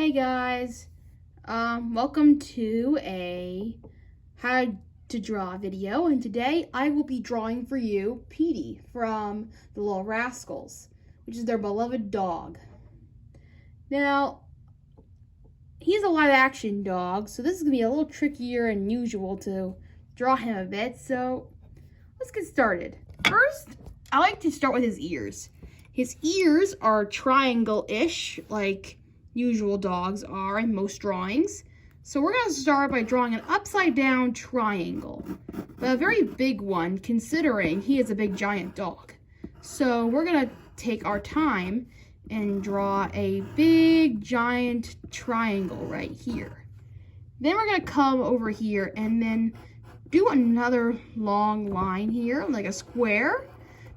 Hey guys, welcome to a how to draw video, and today I will be drawing for you Petey from the Little Rascals, which is their beloved dog. Now, he's a live action dog, so this is going to be a little trickier than usual to draw him a bit, so let's get started. First, I like to start with his ears. His ears are triangle-ish, like usual dogs are in most drawings. So we're going to start by drawing an upside down triangle, but a very big one considering he is a big giant dog. So we're going to take our time and draw a big giant triangle right here. Then we're going to come over here and then do another long line here, like a square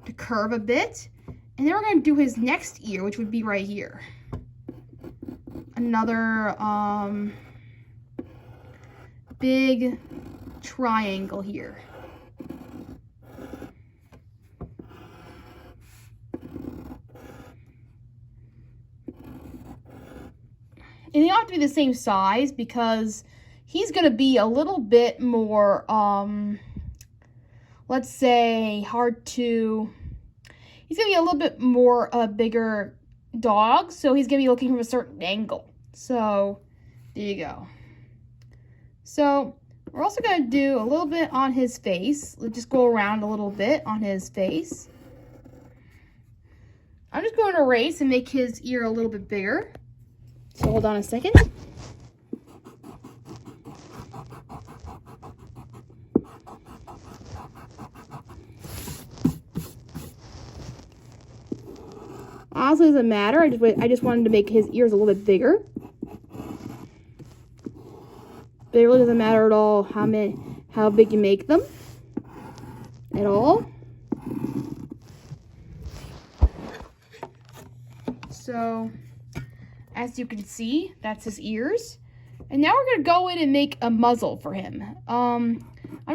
to curve a bit. And then we're going to do his next ear, which would be right here. Another big triangle here. And they don't have to be the same size because he's going to be a little bit more, let's say, he's going to be a little bit more bigger dog, so he's going to be looking from a certain angle. So, there you go. So, we're also going to do a little bit on his face. Let's just go around a little bit on his face. I'm just going to erase and make his ear a little bit bigger. So, hold on a second. Honestly, it doesn't matter. I just wanted to make his ears a little bit bigger. But it really doesn't matter at all how big you make them. At all. So, as you can see, that's his ears. And now we're going to go in and make a muzzle for him. I'm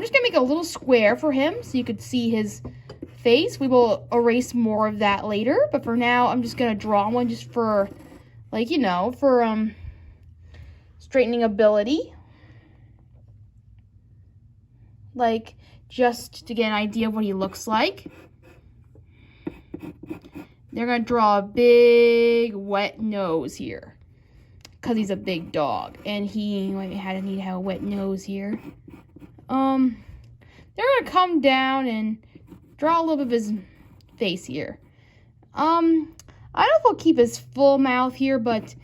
just going to make a little square for him so you could see his face. We will erase more of that later, but for now I'm just gonna draw one just for, like, you know, for straightening ability, like just to get an idea of what he looks like. They're gonna draw a big wet nose here because he's a big dog and he might need to have a wet nose here. They're gonna come down and draw a little bit of his face here. I don't know if I'll keep his full mouth here, but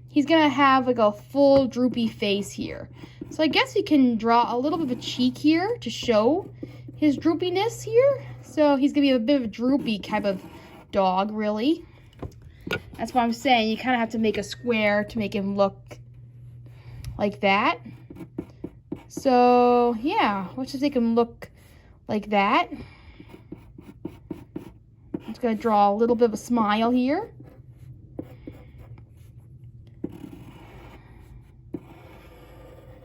he's gonna have like a full droopy face here. So I guess we can draw a little bit of a cheek here to show his droopiness here. So he's gonna be a bit of a droopy type of dog, really. That's what I'm saying. You kind of have to make a square to make him look like that. So yeah, let's just make him look like that. I'm just going to draw a little bit of a smile here.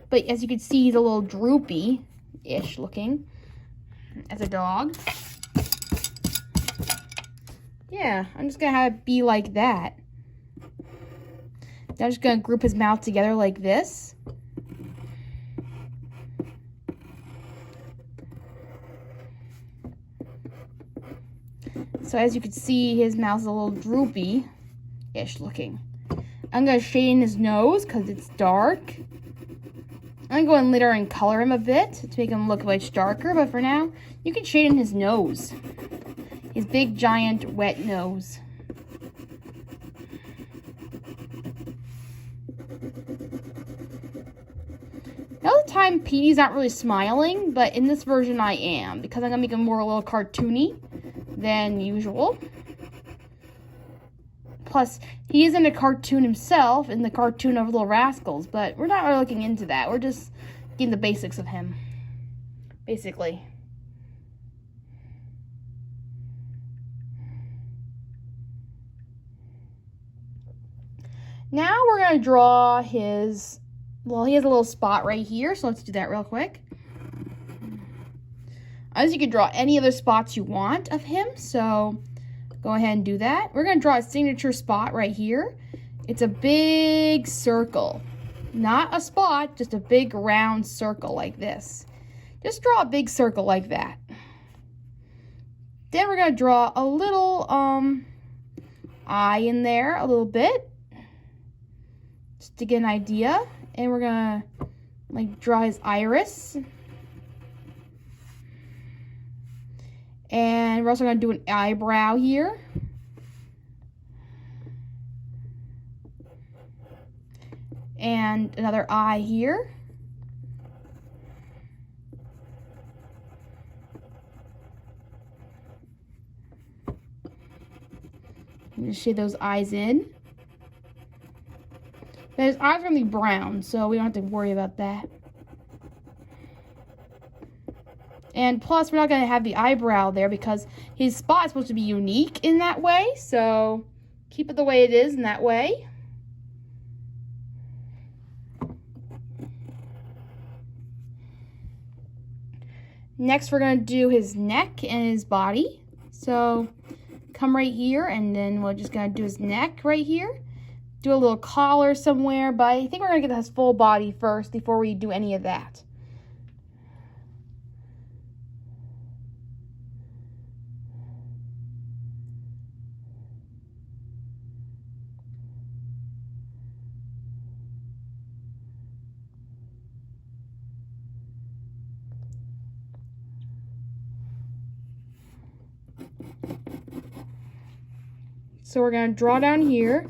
But as you can see, he's a little droopy-ish looking as a dog. Yeah, I'm just going to have it be like that. Now I'm just going to group his mouth together like this. So as you can see, his mouth's a little droopy-ish looking. I'm going to shade in his nose because it's dark. I'm going to go in later and color him a bit to make him look much darker. But for now, you can shade in his nose. His big, giant, wet nose. Now the time Petey's not really smiling, but in this version I am. Because I'm going to make him more a little cartoony than usual. Plus, he isn't a cartoon himself in the cartoon of Little Rascals, but we're not really looking into that. We're just getting the basics of him, basically. Now we're going to draw his, well, he has a little spot right here, so let's do that real quick. As you can draw any other spots you want of him, so go ahead and do that. We're going to draw a signature spot right here. It's a big circle. Not a spot, just a big round circle like this. Just draw a big circle like that. Then we're going to draw a little eye in there a little bit. Just to get an idea. And we're going to like draw his iris. And we're also going to do an eyebrow here. And another eye here. I'm just shade those eyes in. But his eyes are going to be brown, so we don't have to worry about that. And plus, we're not going to have the eyebrow there because his spot is supposed to be unique in that way. So keep it the way it is in that way. Next, we're going to do his neck and his body. So come right here, and then we're just going to do his neck right here. Do a little collar somewhere, but I think we're going to get his full body first before we do any of that. So we're going to draw down here,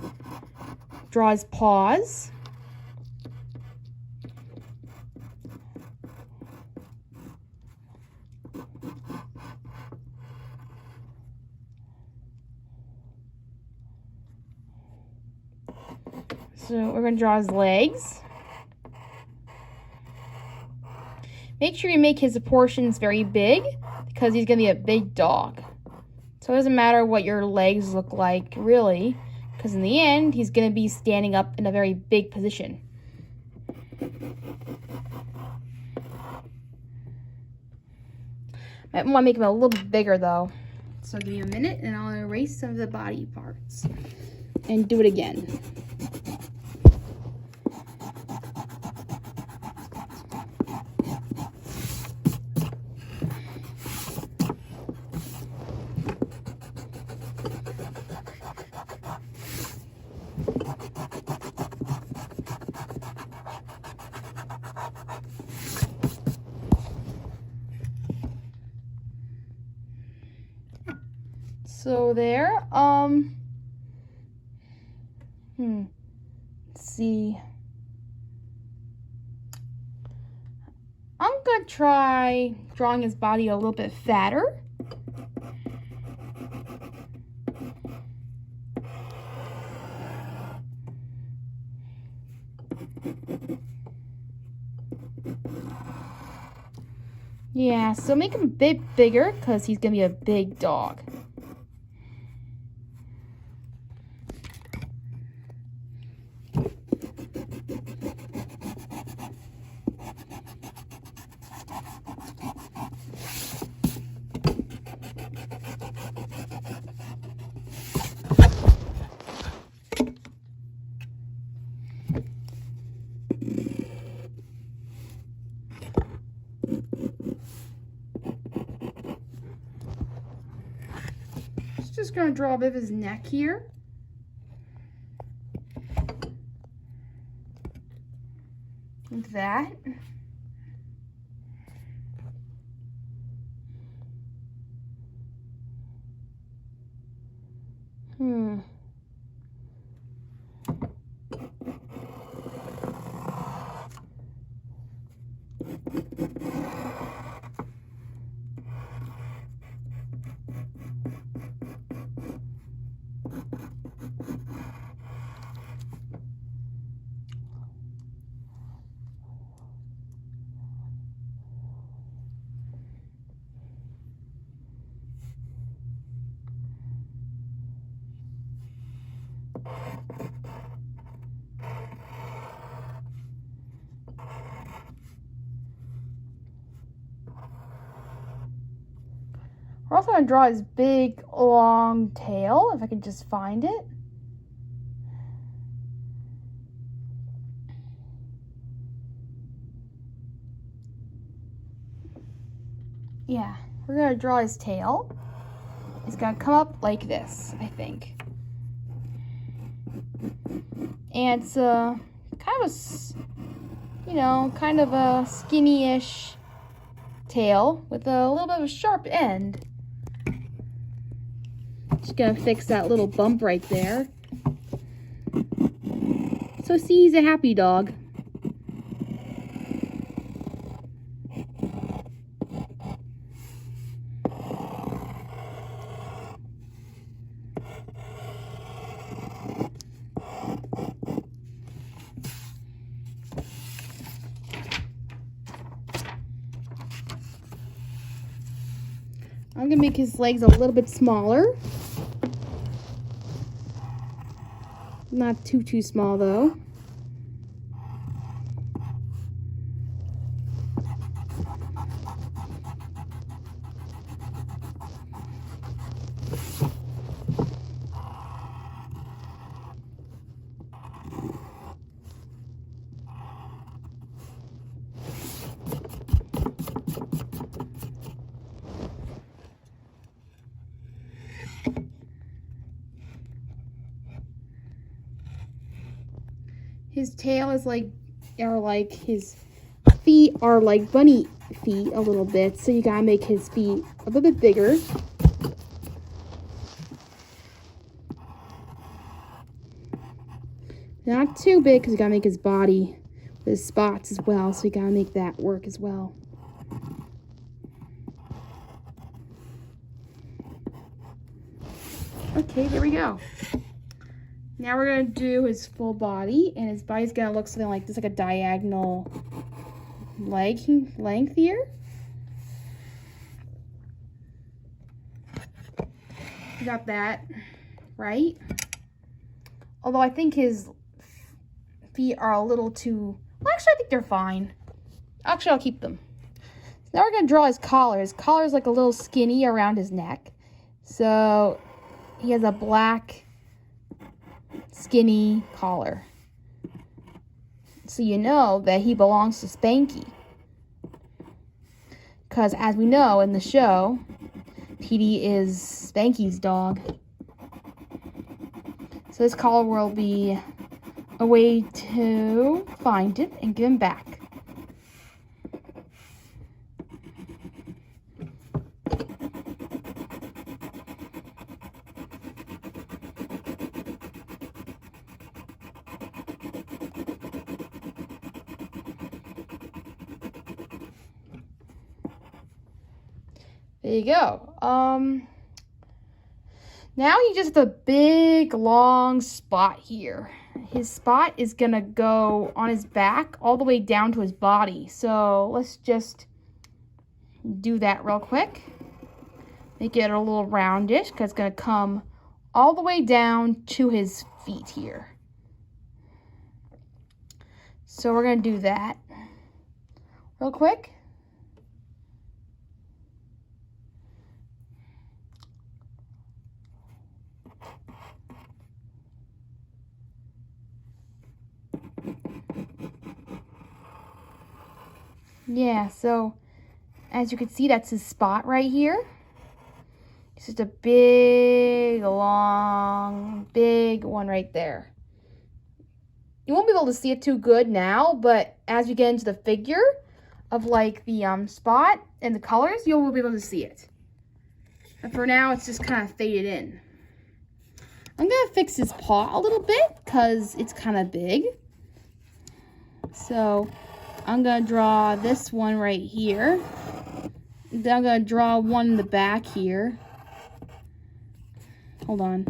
draw his paws. So we're going to draw his legs. Make sure you make his proportions very big because he's going to be a big dog. So it doesn't matter what your legs look like, really, because in the end, he's going to be standing up in a very big position. I want to make him a little bit bigger, though. So give me a minute, and I'll erase some of the body parts and do it again. So there, let's see. I'm gonna try drawing his body a little bit fatter. Yeah, so make him a bit bigger because he's gonna be a big dog. Just going to draw a bit of his neck here. Like that. We're also going to draw his big, long tail, if I can just find it. Yeah, we're gonna draw his tail. It's gonna come up like this, I think. And it's kind of kind of a skinny-ish tail with a little bit of a sharp end. Just gonna fix that little bump right there. So see, he's a happy dog. I'm gonna make his legs a little bit smaller. Not too small though. His tail is his feet are like bunny feet a little bit, so you gotta make his feet a little bit bigger. Not too big, because you gotta make his body with his spots as well, so you gotta make that work as well. Okay, there we go. Now we're gonna do his full body, and his body's gonna look something like this, like a diagonal length here. You got that, right? Although I think his feet are a little too, well, actually I think they're fine. Actually, I'll keep them. So now we're gonna draw his collar. His collar is like a little skinny around his neck. So he has a black skinny collar, so you know that he belongs to Spanky, because as we know in the show, Petey is Spanky's dog. So this collar will be a way to find it and give him back. There you go. Now he just has a big, long spot here. His spot is gonna go on his back all the way down to his body. So let's just do that real quick. Make it a little roundish, because it's gonna come all the way down to his feet here. So we're gonna do that real quick. Yeah, so as you can see, that's his spot right here. It's just a big, long, big one right there. You won't be able to see it too good now, but as you get into the figure of like the spot and the colors, you'll be able to see it. But for now, it's just kind of faded in. I'm gonna fix his paw a little bit because it's kind of big. So I'm gonna draw this one right here. Then I'm gonna draw one in the back here. Hold on.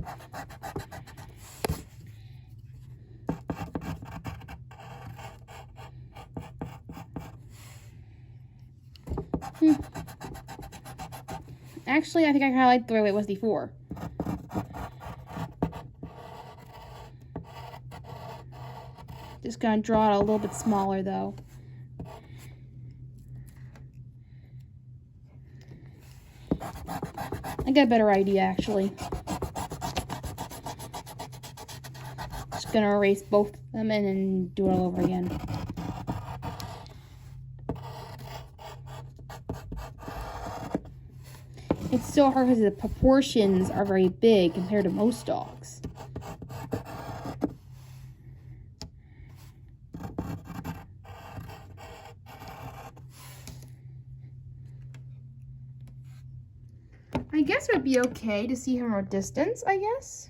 Actually, I think I kind of like the way it was before. Just gonna draw it a little bit smaller though. I got a better idea actually. Just gonna erase both of them and then do it all over again. It's so hard because the proportions are very big compared to most dogs. I guess it would be okay to see him from a distance, I guess.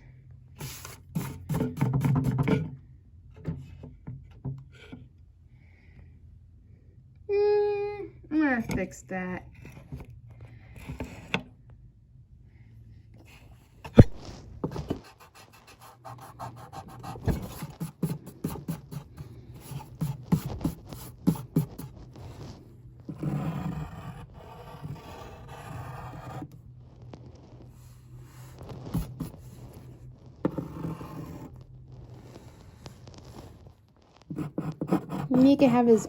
I'm gonna fix that. Maybe you can have his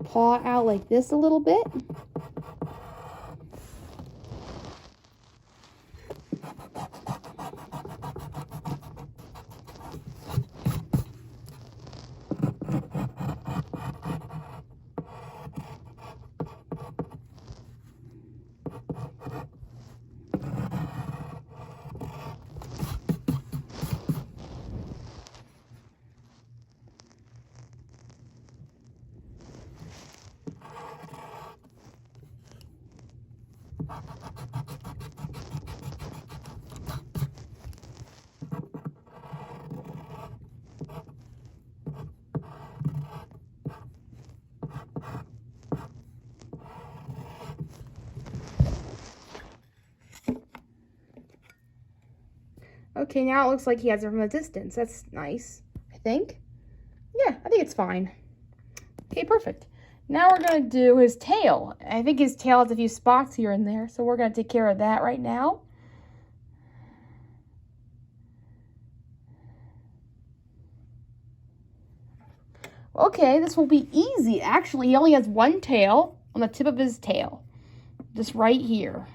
paw out like this a little bit. Okay, now it looks like he has it from a distance. That's nice, I think. Yeah, I think it's fine. Okay, perfect. Now we're going to do his tail. I think his tail has a few spots here and there, so we're going to take care of that right now. Okay, this will be easy. Actually, he only has one tail on the tip of his tail. Just right here.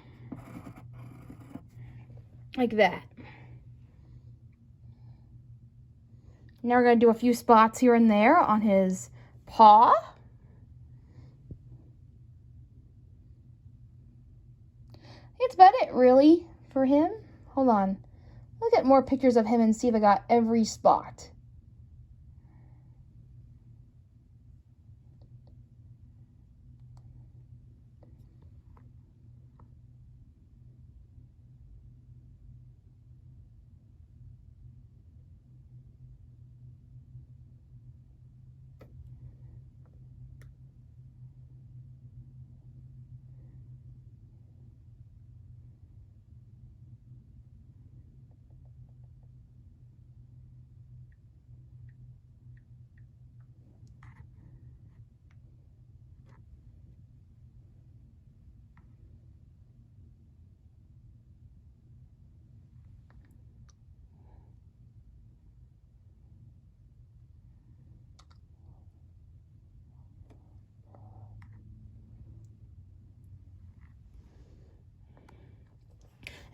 Like that. Now we're going to do a few spots here and there on his paw. That's about it, really, for him. Hold on. Look at more pictures of him and see if I got every spot.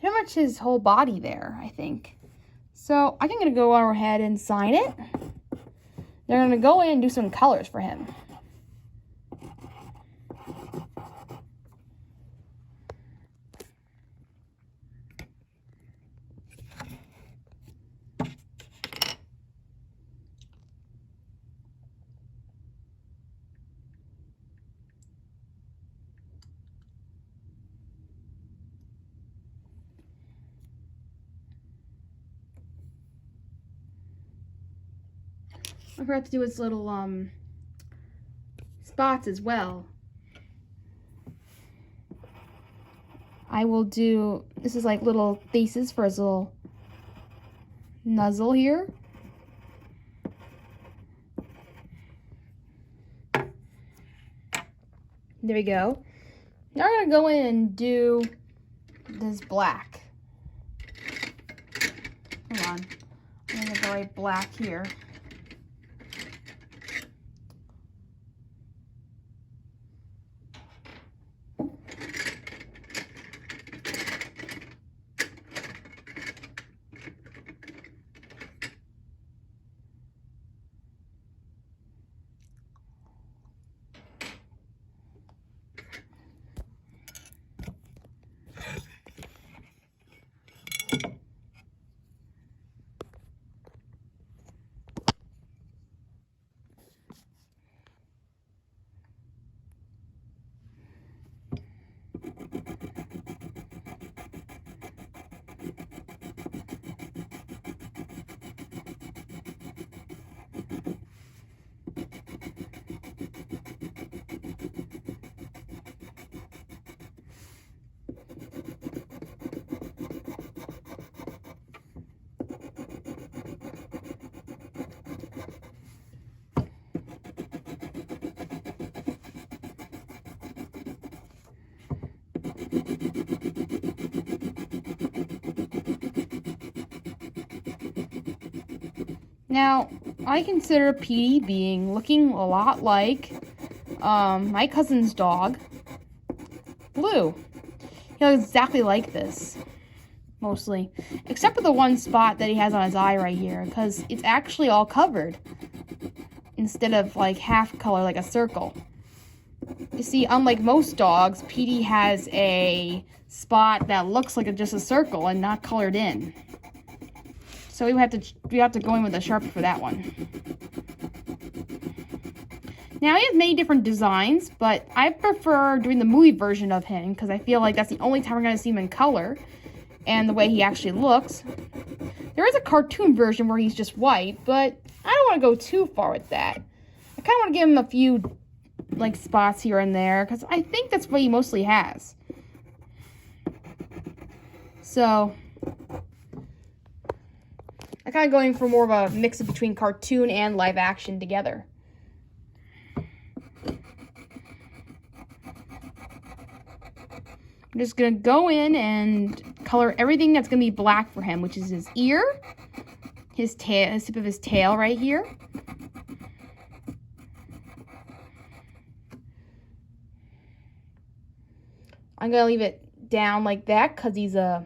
Pretty much his whole body there, I think. So I'm going to go ahead and sign it. They're going to go in and do some colors for him. I forgot to do his little spots as well. I will do, this is like little faces for his little nuzzle here. There we go. Now we're going to go in and do this black. Hold on. I'm going to go right black here. Now, I consider Petey looking a lot like my cousin's dog, Blue. He looks exactly like this, mostly. Except for the one spot that he has on his eye right here, because it's actually all covered, instead of like half color like a circle. You see, unlike most dogs, Petey has a spot that looks like just a circle and not colored in. So we have to go in with a Sharpie for that one. Now, he has many different designs, but I prefer doing the movie version of him because I feel like that's the only time we're going to see him in color and the way he actually looks. There is a cartoon version where he's just white, but I don't want to go too far with that. I kind of want to give him a few like spots here and there because I think that's what he mostly has. So I'm kind of going for more of a mix between cartoon and live action together. I'm just going to go in and color everything that's going to be black for him, which is his ear, his tail, the tip of his tail right here. I'm going to leave it down like that because he's a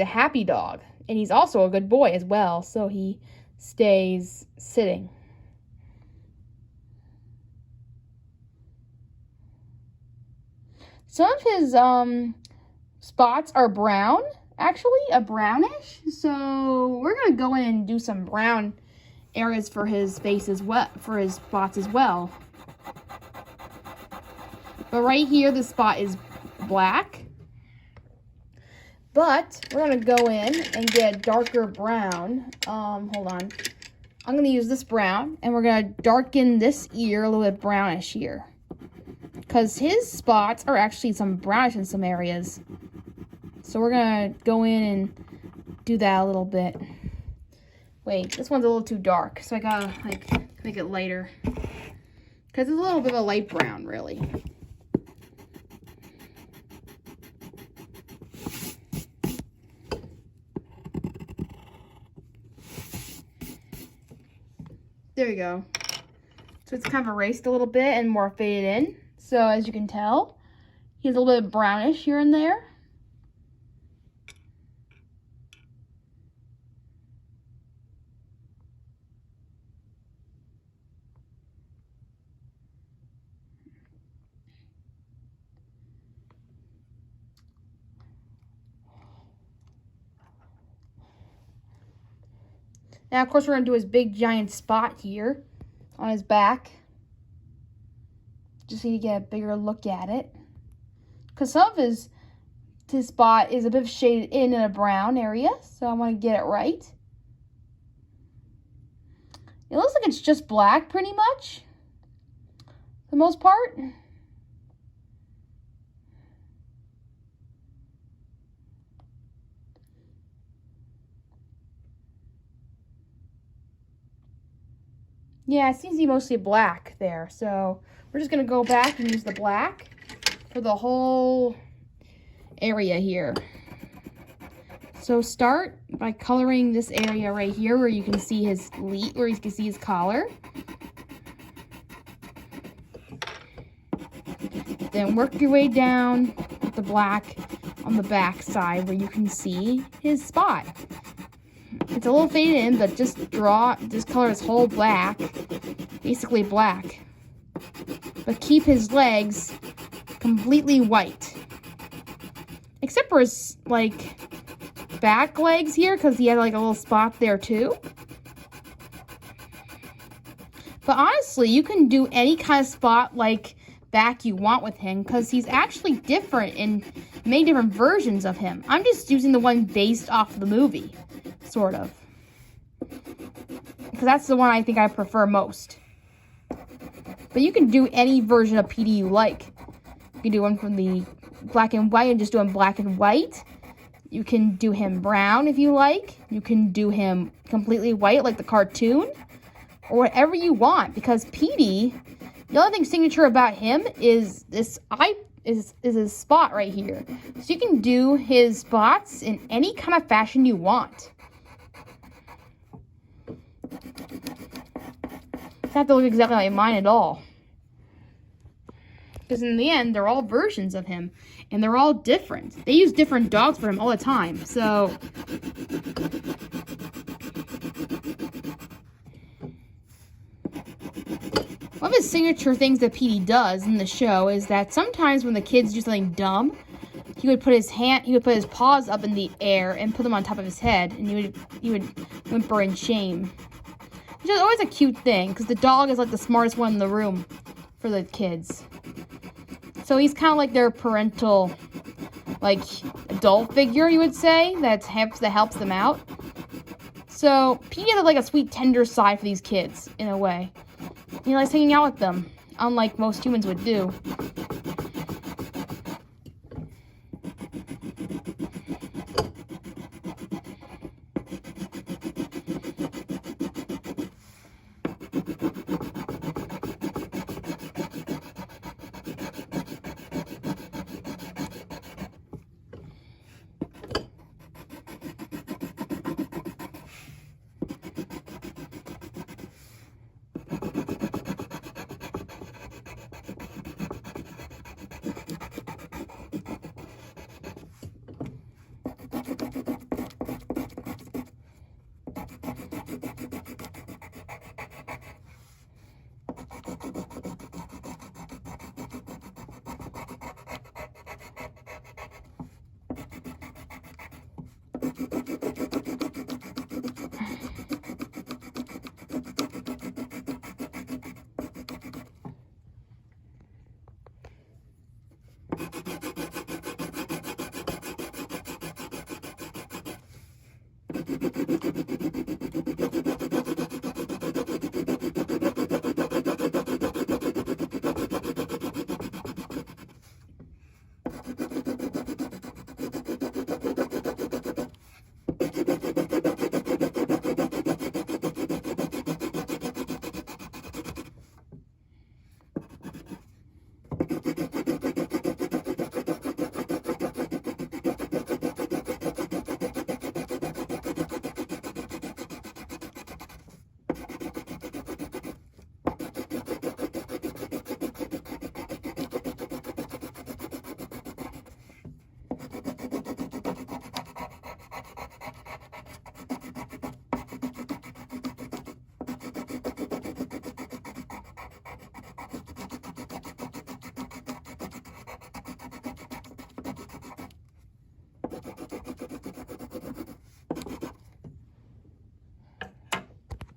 happy dog. And he's also a good boy as well, so he stays sitting. Some of his spots are brown, actually, a brownish. So we're gonna go in and do some brown areas for his face as well, for his spots as well. But right here, the spot is black. But we're gonna go in and get a darker brown. Hold on. I'm gonna use this brown, and we're gonna darken this ear a little bit brownish here. Because his spots are actually some brownish in some areas. So we're going to go in and do that a little bit. Wait, this one's a little too dark. So I got to like make it lighter. Because it's a little bit of a light brown, really. There we go. So it's kind of erased a little bit and more faded in. So as you can tell, he's a little bit brownish here and there. Now, of course, we're going to do his big giant spot here on his back. Just need to get a bigger look at it. Because some of his spot is a bit shaded in a brown area. So I want to get it right. It looks like it's just black pretty much. For the most part. Yeah, it seems to be mostly black there. So we're just going to go back and use the black for the whole area here. So start by coloring this area right here where you can see his where you can see his collar. Then work your way down with the black on the back side where you can see his spot. It's a little faded in, but just color his whole black, basically black. But keep his legs completely white. Except for his, like, back legs here, because he had, like, a little spot there, too. But honestly, you can do any kind of spot, like, back you want with him, because he's actually different in many different versions of him. I'm just using the one based off the movie, sort of. Because that's the one I think I prefer most. But you can do any version of Petey you like. You can do one from the black and white and just do him black and white. You can do him brown if you like. You can do him completely white like the cartoon. Or whatever you want. Because Petey, the only thing signature about him is this is his spot right here. So you can do his spots in any kind of fashion you want. Doesn't have to look exactly like mine at all. Because in the end, they're all versions of him. And they're all different. They use different dogs for him all the time. So one of his signature things that Petey does in the show is that sometimes when the kids do something dumb, he would put his paws up in the air and put them on top of his head, and he would whimper in shame. Which is always a cute thing, because the dog is like the smartest one in the room for the kids. So he's kind of like their parental, like, adult figure, you would say, that helps them out. So Petey has like a sweet, tender side for these kids, in a way. He likes hanging out with them, unlike most humans would do.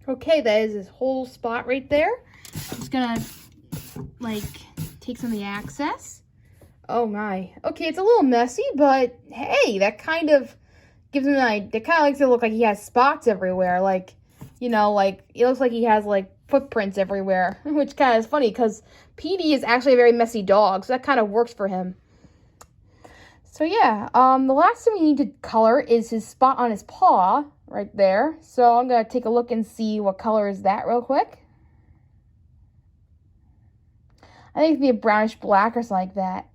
Okay, that is his whole spot right there. I'm just gonna, like, take some of the excess. Oh my. Okay, it's a little messy, but hey, that kind of gives him an idea. It kind of makes it look like he has spots everywhere. Like, you know, like, it looks like he has, like, footprints everywhere. Which kind of is funny, because Petey is actually a very messy dog, so that kind of works for him. So yeah, the last thing we need to color is his spot on his paw, right there. So I'm going to take a look and see what color is that real quick. I think it'd be a brownish black or something like that.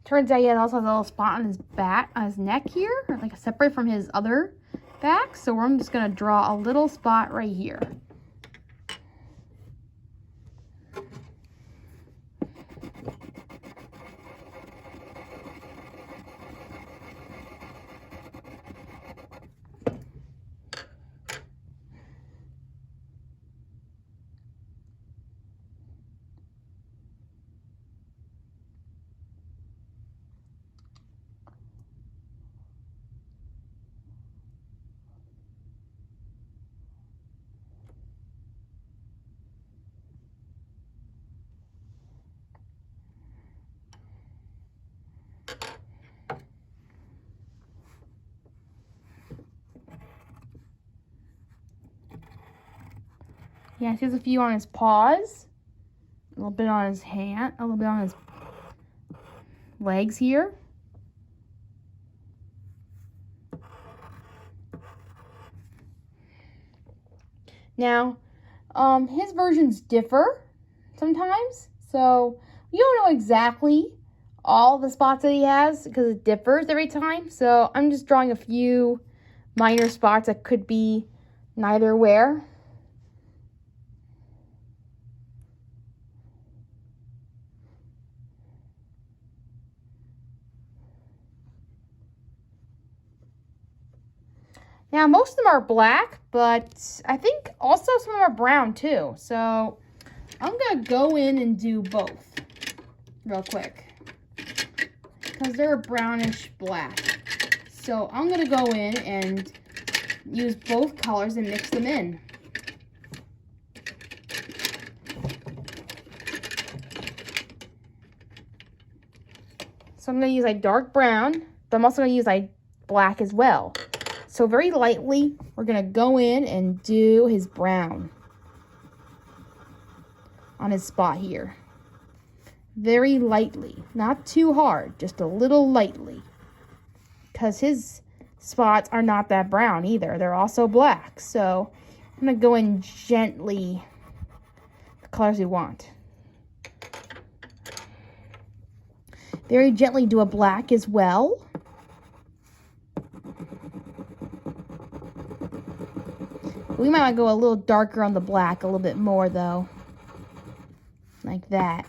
Turns out he also has a little spot on his on his neck here, like separate from his other back. So I'm just gonna draw a little spot right here. Yeah, he has a few on his paws, a little bit on his hand, a little bit on his legs here. Now, his versions differ sometimes, so you don't know exactly all the spots that he has because it differs every time. So I'm just drawing a few minor spots that could be neither where. Now, most of them are black, but I think also some of them are brown too. So I'm going to go in and do both real quick because they're brownish black. So I'm going to go in and use both colors and mix them in. So I'm going to use like dark brown, but I'm also going to use like black as well. So very lightly, we're going to go in and do his brown on his spot here. Very lightly, not too hard, just a little lightly. Because his spots are not that brown either. They're also black. So I'm going to go in gently, the colors we want. Very gently do a black as well. We might want to go a little darker on the black, a little bit more though. Like that.